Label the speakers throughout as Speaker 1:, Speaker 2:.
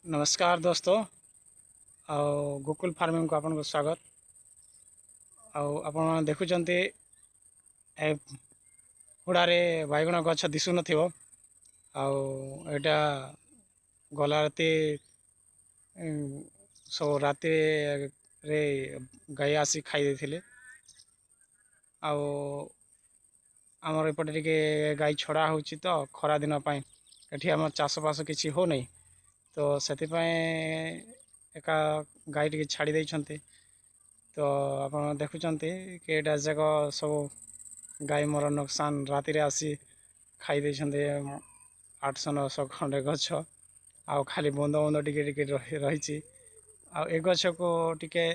Speaker 1: नमस्कार दोस्तों आओ गोकुल फार्मिंग को आपन को स्वागत। आपण देखुचंती ए हुड़ारे बैगण गछ दिशु नथिबो। एटा गला राती सब राति रे गाय आसी खाई देथिले। आमर एपटे टिके गाय छड़ा होची तो खरा दिन पई एठी हम चाष बास किछि हो नै, तो से एका गाई टी छाड़ी देइछन्ते। तो आप देखुचंती कि एटा जाक सब गाय मोर नुकसान राति रे आसी खाई देइछन्ते 800-900 खंडे गछ। आ खाली बंद बंद टिके रही। ए गछ को टिके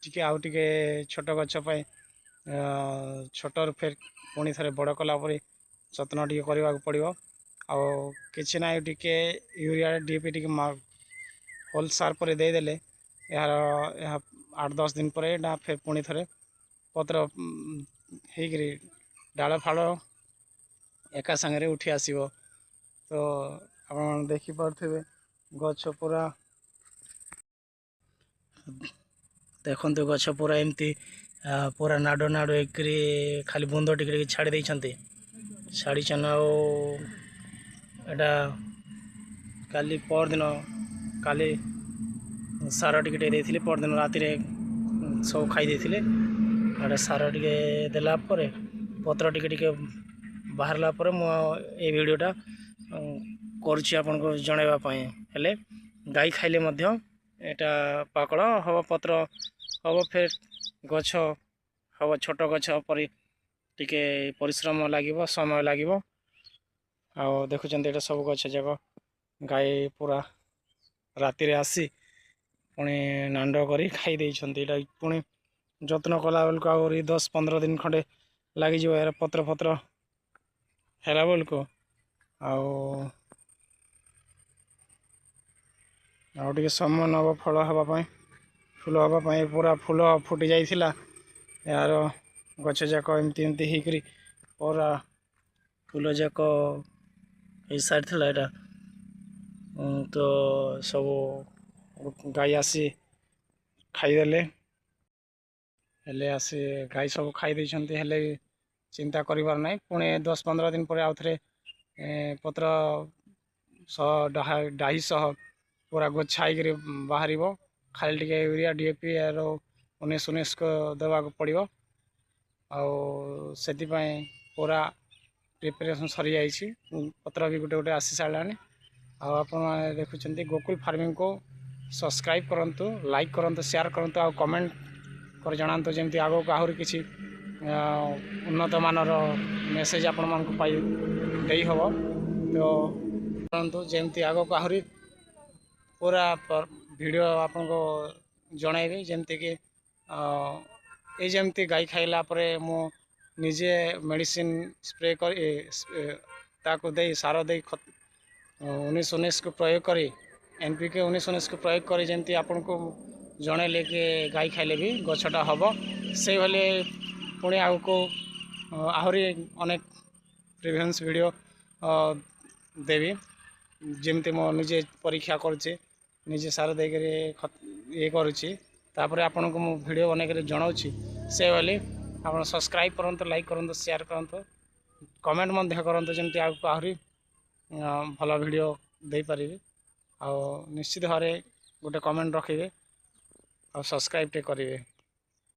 Speaker 1: टिके आउ टिके छोट गछ पई छोटर फेर पुणी थे बड़ कला जत्न टे करने पड़ो। किसी ना टिके यूरिया डीएपी टिके होल सार पर देदेले यार 8-10 दिन पर फिर पुणी थे पत्र होकर डाल फाड़ एका सांगे उठी आसो। तो आप देखिपे गछ पूरा देखते गछ पूरा एमती पूरा नाड़ नाड़ एक खाली बुंद टिके छाड़ी देइछन्ते। छाड़ी एटा काली पर दिन काली सार टिके देइथिले, पर दिन राति रे सब खाई देइथिले। एटा सार टिके देला परे पत्र टिके टिके बाहरला परे मो ए वीडियोटा करूछि आपन को जणाइबा पई। हेले गाई खाइले मध्य एटा पाकड़ हवा पत्र हवा फिर गछ हवा छोट गछ पर टिके परिश्रम लागिबो, समय लागिबो। देखुचंती एटा सब गछ जाक गाई पूरा राति रे आसी पुणी नांड करी खाई देइछन्ती। एटा पुणी जत्न कला बेल को आउरी 10-15 दिन खंडे लगी जो यार पत्र पत्र हेला बेल को टिके समय नब फल हवापाई फूल हवापाई पूरा फूल फुटी जाइथिला। यार गछ जाक एमती एमती होकर पूरा फूल जाक हो सारी एटा। तो सब गाई आसी खाईदेले हेले आसी गाई सब खाई देइछन्ते। हेले चिंता करिवार नाही, पुणे 10-15 दिन पर आउ थे पत्र डाही सह पूरा गोछाई बाहर खाली टिके यूरिया डीएपी आर 19-19 को देवा पड़ो। से पूरा प्रिपरेशन सरी जाइए, पत्र भी गोटे गोटे आसी सारानी। आप देखुं गोकुल फार्मिंग को सब्सक्राइब करंतु, लाइक करंतु, शेयर करंतु, आ कमेंट कर जणांतु जेमती आगो को आहुरी किसी उन्नत मानर मेसेज आपण मान को पाई देई हबो। तो करंतु जेमती आगो को आहुरी पूरा वीडियो आपन को जणाइबे। जेमती कि ए जेमती गाई खाइला परे मु निजे मेडिसिन स्प्रे कर ताको दे सार दे 19-19 को प्रयोग करी एनपीके 19-19 को प्रयोग करी जेमती आपन को जणेले कि गाई खाइले भी गछटा हबो। से भले पुणी आगो को आहुरी अनेक प्रिवियस वीडियो देवी जेमती मो निजे परीक्षा करछे, निजे सार देकर ये करुच्ची। तापर आपन को मु वीडियो बनेकर जनाऊँगी। से भले आप सब्सक्राइब करंतु, लाइक करंतु, शेयर करंतु, कमेंट मध्य करंतु जेमती आगो आहुरी भल वीडियो दे पारि। निश्चित भाव गोटे कमेंट रखिए और सब्सक्राइब टे करेंगे।